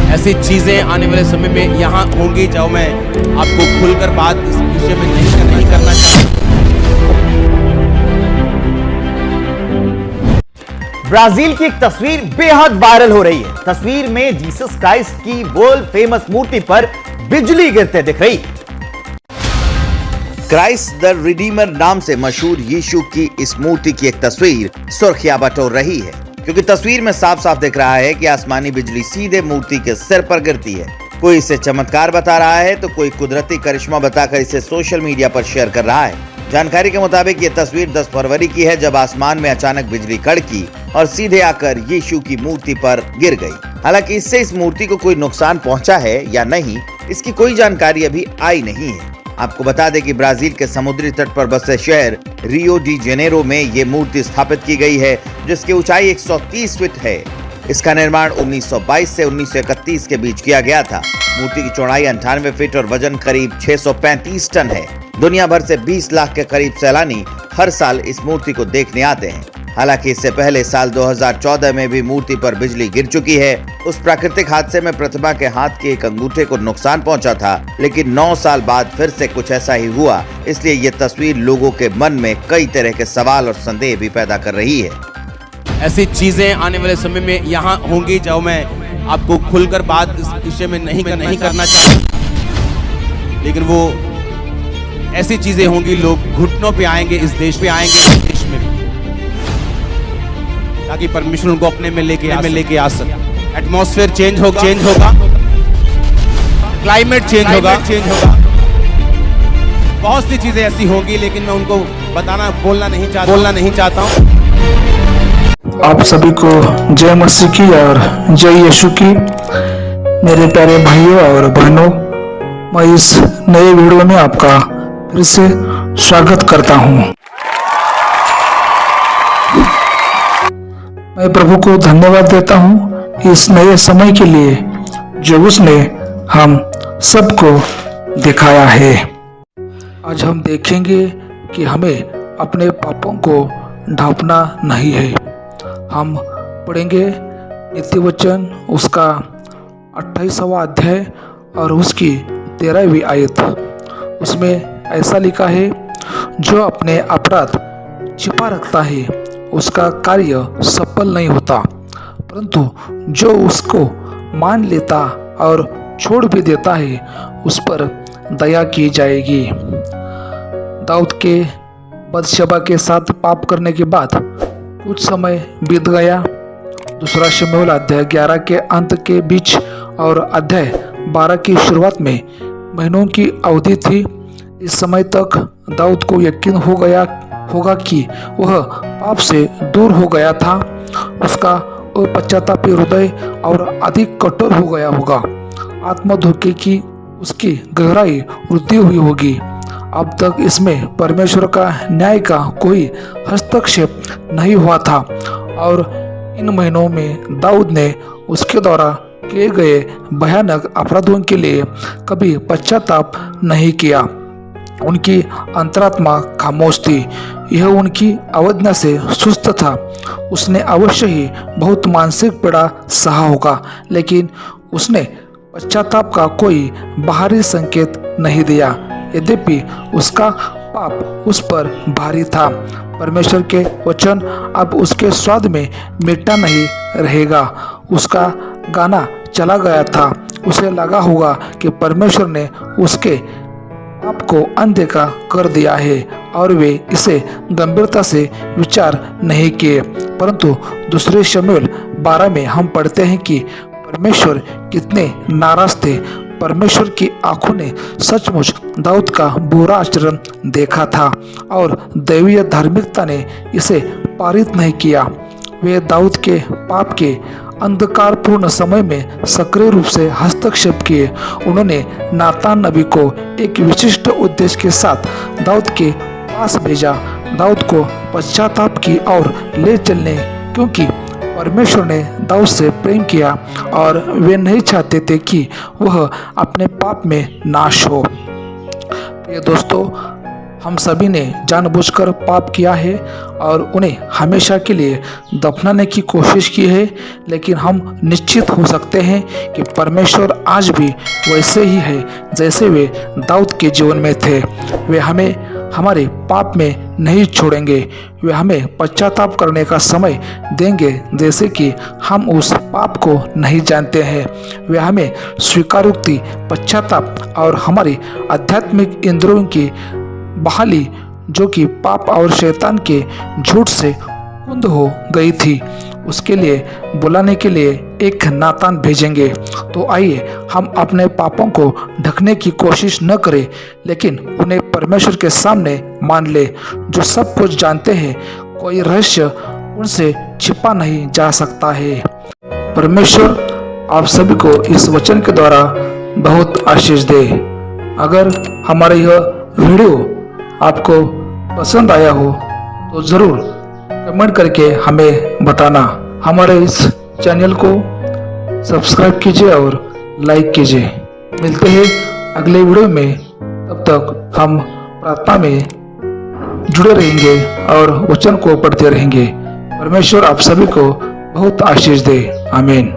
ऐसी चीजें आने वाले समय में यहाँ होंगी जो मैं आपको खुलकर बात इस विषय में नहीं करना चाहता। ब्राजील की एक तस्वीर बेहद वायरल हो रही है। तस्वीर में जीसस क्राइस्ट की वर्ल्ड फेमस मूर्ति पर बिजली गिरते दिख रही। क्राइस्ट द रिडीमर नाम से मशहूर यीशु की इस मूर्ति की एक तस्वीर सुर्खियां बटोर रही है, क्योंकि तस्वीर में साफ साफ दिख रहा है कि आसमानी बिजली सीधे मूर्ति के सिर पर गिरती है। कोई इसे चमत्कार बता रहा है तो कोई कुदरती करिश्मा बताकर इसे सोशल मीडिया पर शेयर कर रहा है। जानकारी के मुताबिक ये तस्वीर 10 फरवरी की है, जब आसमान में अचानक बिजली कड़की और सीधे आकर यीशु की मूर्ति पर गिर गई। हालांकि इससे इस मूर्ति को कोई नुकसान पहुंचा है या नहीं, इसकी कोई जानकारी अभी आई नहीं है। आपको बता दें कि ब्राजील के समुद्री तट पर बसे शहर रियो डी जेनेरो में ये मूर्ति स्थापित की गई है, जिसकी ऊंचाई 130 फीट है। इसका निर्माण 1922 से 1931 के बीच किया गया था। मूर्ति की चौड़ाई 98 फीट और वजन करीब 635 टन है। दुनिया भर से 20 लाख के करीब सैलानी हर साल इस मूर्ति को देखने आते हैं। हालांकि इससे पहले साल 2014 में भी मूर्ति पर बिजली गिर चुकी है। उस प्राकृतिक हादसे में प्रतिमा के हाथ के एक अंगूठे को नुकसान पहुंचा था, लेकिन 9 साल बाद फिर से कुछ ऐसा ही हुआ। इसलिए ये तस्वीर लोगों के मन में कई तरह के सवाल और संदेह भी पैदा कर रही है। ऐसी चीजें आने वाले समय में यहाँ होंगी जो मैं आपको खुलकर बात इस विषय में नहीं करना चाहता, लेकिन वो ऐसी चीजें होंगी, लोग घुटनों पे आएंगे इस देश में भी, ताकि परमेश्वर उनको अपने में लेके आ सके। एटमॉस्फेयर चेंज होगा, क्लाइमेट चेंज होगा, बहुत सी चीजें ऐसी होंगी, लेकिन मैं उनको बोलना नहीं चाहता हूँ। आप सभी को जय मसीह की और जय यीशु की। मेरे प्यारे भाइयों और बहनों, मैं इस नए वीडियो में आपका फिर से स्वागत करता हूं। मैं प्रभु को धन्यवाद देता हूं इस नए समय के लिए जो उसने हम सबको दिखाया है। आज हम देखेंगे कि हमें अपने पापों को ढांपना नहीं है। हम पढ़ेंगे नीति वचन उसका 28वां अध्याय और उसकी 13वीं आयत। उसमें ऐसा लिखा है, जो अपने अपराध छिपा रखता है उसका कार्य सफल नहीं होता, परंतु जो उसको मान लेता और छोड़ भी देता है उस पर दया की जाएगी। दाऊद के बत्शेबा के साथ पाप करने के बाद कुछ समय बीत गया। दूसरा शमूएल अध्याय 11 के अंत के बीच और अध्याय 12 की शुरुआत में महीनों की अवधि थी। इस समय तक दाऊद को यकीन हो गया होगा कि वह पाप से दूर हो गया था। उसका पश्चातापी हृदय और अधिक कठोर हो गया होगा। आत्मधोखे की उसकी गहराई वृद्धि हुई होगी। अब तक इसमें परमेश्वर का न्याय का कोई हस्तक्षेप नहीं हुआ था और इन महीनों में दाऊद ने उसके द्वारा किए गए भयानक अपराधों के लिए कभी पश्चाताप नहीं किया। उनकी अंतरात्मा खामोश थी। यह उनकी अवज्ञा से सुस्त था। उसने अवश्य ही बहुत मानसिक पीड़ा सहा होगा, लेकिन उसने पश्चाताप का कोई बाहरी संकेत नहीं दिया। यद्यपि उसका पाप उस पर भारी था। परमेश्वर के वचन अब उसके स्वाद में मीठा नहीं रहेगा। उसका गाना चला गया था। उसे लगा होगा कि परमेश्वर ने उसके पाप को अनदेखा कर दिया है और वे इसे गंभीरता से विचार नहीं किए। परंतु दूसरे शमूएल 12 में हम पढ़ते हैं कि परमेश्वर कितने नाराज थे। परमेश्वर की आंखों ने सचमुच दाऊद का बुरा आचरण देखा था और दैवीय धार्मिकता ने इसे पारित नहीं किया। वे दाऊद के पाप के अंधकारपूर्ण समय में सक्रिय रूप से हस्तक्षेप किए। उन्होंने नातान नबी को एक विशिष्ट उद्देश्य के साथ दाऊद के पास भेजा, दाऊद को पश्चाताप की ओर ले चलने, क्योंकि परमेश्वर ने दाऊद से प्रेम किया और वे नहीं चाहते थे कि वह अपने पाप में नाश हो। प्रिय दोस्तों, हम सभी ने जानबूझकर पाप किया है और उन्हें हमेशा के लिए दफनाने की कोशिश की है, लेकिन हम निश्चित हो सकते हैं कि परमेश्वर आज भी वैसे ही है जैसे वे दाऊद के जीवन में थे। वे हमें हमारे पाप में नहीं छोड़ेंगे। वे हमें पश्चाताप करने का समय देंगे जैसे कि हम उस पाप को नहीं जानते हैं। वे हमें स्वीकारोक्ति, पश्चाताप और हमारी आध्यात्मिक इंद्रियों की बहाली, जो कि पाप और शैतान के झूठ से कुंद हो गई थी, उसके लिए बुलाने के लिए एक नातान भेजेंगे। तो आइए हम अपने पापों को ढकने की कोशिश न करें, लेकिन उन्हें परमेश्वर के सामने मान ले, जो सब कुछ जानते हैं। कोई रहस्य उनसे छिपा नहीं जा सकता है। परमेश्वर आप सभी को इस वचन के द्वारा बहुत आशीष दे। अगर हमारा यह वीडियो आपको पसंद आया हो तो ज़रूर कमेंट करके हमें बताना। हमारे इस चैनल को सब्सक्राइब कीजिए और लाइक कीजिए। मिलते हैं अगले वीडियो में। तब तक हम प्रार्थना में जुड़े रहेंगे और वचन को पढ़ते रहेंगे। परमेश्वर आप सभी को बहुत आशीष दे। आमीन।